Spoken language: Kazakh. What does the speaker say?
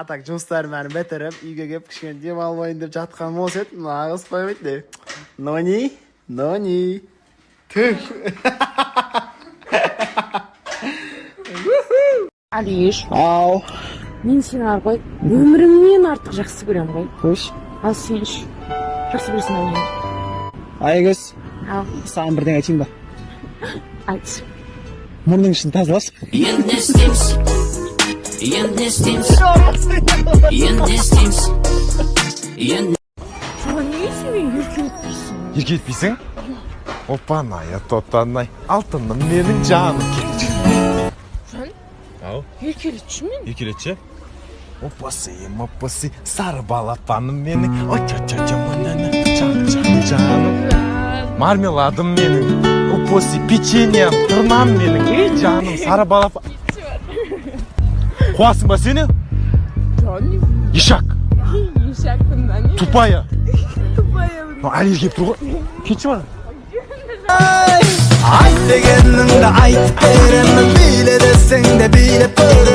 атак жұмыстарымды бітіріп, үйге келіп кішкене дем алайын деп жатқан болса еді, нағыз қоймайды. Нони. Түх. Алиш, Ау. мен сені ар ғой, өмірімнен артық жақсы көрем ғой. Қош. Ал сен ш, жақсы көресің ау мені. Айгөз, Ал, саған бірдеңе айтайын ба? айт. Мұрның ішін тазалаш. Енді не істейміз? Соған неге сен еркелетпейсің? Еркелетпейсің? Опа-най, тотанай, алтыным менің жаным. Жан, Ау, еркелетші мен. еркелетші. Опасы, сары балапаным менің. Ой-ча-ча-ча, жаным. Мармеладым менің. Опасы, печеньем, тырнам менің. Ей, жаным, сары балапан. Қуасың ба сені? Жан, Ешак, ешакпын да не? тупая. Тупая. Әлі еркелеп тұр ғой. Кетші бана. Айт дегеніңді айтып беремін, биле десең де билеп көрем.